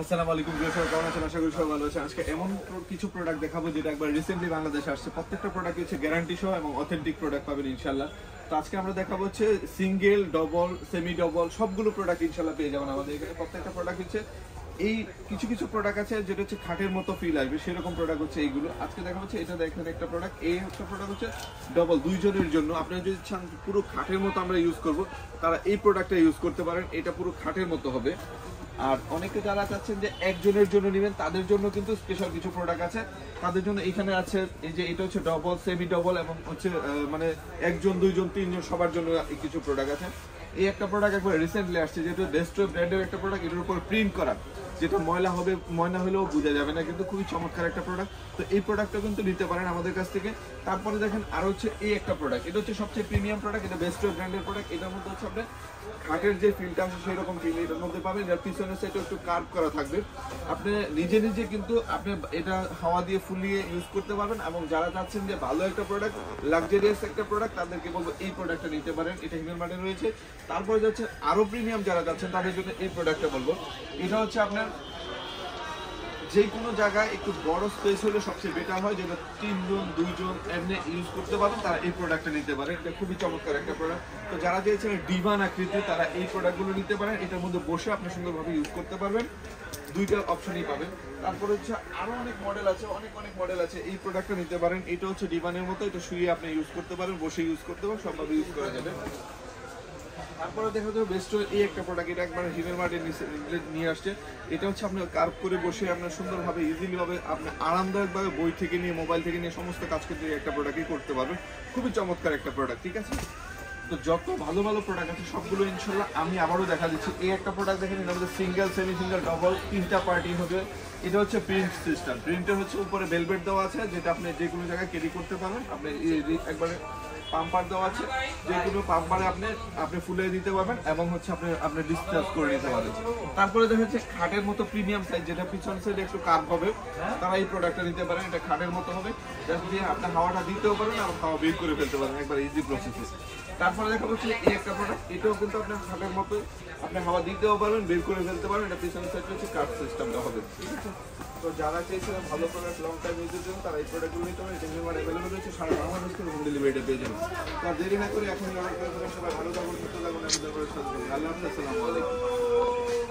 আসসালামু আলাইকুম ভিউয়ার্স, কেমন আছেন? আশা করি সবাই ভালো আছেন। আজকে এমন কিছু প্রোডাক্ট দেখাবো যেটা একবার রিসেন্টলি বাংলাদেশে আসছে। প্রত্যেকটা প্রোডাক্ট হচ্ছে গ্যারান্টি সহ এবং অথেন্টিক প্রোডাক্ট পাবেন ইনশাআল্লাহ। তো আজকে আমরা দেখাবো হচ্ছে সিঙ্গেল, ডবল, সেমি ডবল সবগুলো প্রোডাক্ট ইনশাআল্লাহ পেয়ে যাবেন আমাদের এখানে। প্রত্যেকটা প্রোডাক্ট হচ্ছে এই কিছু কিছু প্রোডাক্ট আছে যেটা হচ্ছে খাটের মতো ফিল আসবে, সেরকম প্রোডাক্ট হচ্ছে এইগুলো। আজকে দেখা হচ্ছে এটা দেখেন একটা প্রোডাক্ট, এই একটা প্রোডাক্ট হচ্ছে ডবল, দুইজনের জন্য। আপনারা যদি চান পুরো খাটের মতো আমরা ইউজ করব, তারা এই প্রোডাক্টটা ইউজ করতে পারেন। এটা পুরো খাটের মতো হবে। আর অনেকে যারা চাচ্ছেন যে একজনের জন্য নেবেন, তাদের জন্য কিন্তু স্পেশাল কিছু প্রোডাক্ট আছে। তাদের জন্য এখানে আছে এই যে এটা হচ্ছে ডবল, সেমি ডবল এবং হচ্ছে মানে একজন, দুইজন, তিনজন সবার জন্য কিছু প্রোডাক্ট আছে। এই একটা প্রোডাক্ট একবার রিসেন্টলি আসছে, যেটা বেস্ট ব্র্যান্ডের একটা প্রোডাক্ট, এটার উপর প্রিন্ট করা, যেটা ময়লা হবে, ময়লা হলেও বোঝা যাবে না, কিন্তু খুবই চমৎকার একটা প্রোডাক্ট। তো এই প্রোডাক্টটা কিন্তু নিতে পারেন আমাদের কাছ থেকে। তারপরে দেখেন আর হচ্ছে এই একটা প্রোডাক্ট, এটা হচ্ছে সবচেয়ে প্রিমিয়াম প্রোডাক্ট, এটা বেস্ট ব্র্যান্ডের প্রোডাক্ট। এটার মধ্যে হচ্ছে আপনার খাটের যে ফিলটা আছে সেই রকম ফিল এটার মধ্যে পাবেন। এর পিছনের সাইডে একটু কার্ভ করা থাকবে। আপনি নিজে নিজে কিন্তু আপনি এটা হাওয়া দিয়ে ফুলিয়ে ইউজ করতে পারবেন। এবং যারা চাচ্ছেন যে ভালো একটা প্রোডাক্ট, লাক্সারিয়াস একটা প্রোডাক্ট, তাদেরকে বলবো এই প্রোডাক্টটা নিতে পারেন। এটা হিমেল মার্টেন রয়েছে। তারপরে যাচ্ছে আরো প্রিমিয়াম যারা যাচ্ছেন তাদের জন্য এই প্রোডাক্টটা বলবো। এটা হচ্ছে আপনার যে কোনো জায়গায় একটু বড় স্পেস হলে সবচেয়ে বেটার হয়, যেটা তিনজন, দুইজন এমনি ইউজ করতে পারেন, তারা এই প্রোডাক্টটা নিতে পারেন। এটা খুবই চমৎকার একটা প্রোডাক্ট। তো যারা চেয়েছেন ডিভান আকৃতি, তারা এই প্রোডাক্টগুলো নিতে পারেন। এটার মধ্যে বসে আপনি সুন্দরভাবে ইউজ করতে পারবেন। দুইটা অপশনই পাবেন। তারপরে হচ্ছে আরো অনেক মডেল আছে, অনেক অনেক মডেল আছে। এই প্রোডাক্টটা নিতে পারেন। এটা হচ্ছে ডিভানের মতো, এটা শুয়ে আপনি ইউজ করতে পারেন, বসে ইউজ করতে পারেন, সবভাবে ইউজ করা যাবে। তারপরে দেখা যাবে বেস্ট এই একটা প্রোডাক্ট, এটা একবার হিমেল মার্টে নিয়ে আসছে। এটা হচ্ছে আপনি কার্ভ করে বসে আপনার সুন্দরভাবে ইজিলি ভাবে আপনি আরামদায়কভাবে বই থেকে নিয়ে, মোবাইল থেকে নিয়ে সমস্ত কাজ করতে একটা প্রোডাক্টই করতে পারবেন। খুবই চমৎকার একটা প্রোডাক্ট, ঠিক আছে? তো যত ভালো ভালো প্রোডাক্ট আছে সবগুলো ইনশাল্লাহ আমি আবারও দেখা দিচ্ছি। এই একটা প্রোডাক্ট দেখেন, এর মধ্যে সিঙ্গেল, সেমি সিঙ্গেল, ডবল তিনটা পার্টি হবে। এটা হচ্ছে প্রিন্ট সিস্টেম। প্রিন্টের হচ্ছে উপরে ভেলভেট দেওয়া আছে, যেটা আপনি যে কোনো জায়গায় ক্যারি করতে পারবেন। আপনি একবারে পাম্পার দেওয়া আছে, যে কোনো পাম্পারে আপনি আপনি ফুলে দিতে পারবেন এবং হচ্ছে আপনি আপনি ডিসচার্জ করে নিতে পারবেন। তারপরে দেখা যাচ্ছে খাটের মতো প্রিমিয়াম সাইজ, যেটা পিছন সাইডে একটু কার্ভ হবে, তারা এই প্রোডাক্টটা নিতে পারেন। এটা খাটের মতো হবে, জাস্ট দিয়ে আপনি হাওয়াটা দিতেও পারেন এবং হাওয়া বের করে ফেলতে পারেন, একবার ইজি প্রসেসে। তারপরে দেখা যাচ্ছে এই একটা প্রোডাক্ট, এটাও কিন্তু আপনার খাটের মতো, আপনি হাওয়া দিতেও পারবেন, বের করে ফেলতে পারেন। এটা পিছনের সাইডে হচ্ছে কার্ভ সিস্টেমটা হবে, ঠিক আছে? তো যারা চেয়েছিলেন ভালো প্রোডাক্ট, লং টাইম ইউজের জন্য, তারা এই প্রোডাক্টগুলো নিতে পারেন। এটা আমার অ্যাভেলেবল রয়েছে সারা বাংলাদেশ থেকে, হোম ডেলিভারিটা পেয়ে যাবেন। তো আর দেরি না করে এখন অর্ডার করে ফেলেন। সবাই ভালো থাকুন, সুস্থ থাকুন, আল্লাহ হাফেজ, আসসালামু আলাইকুম।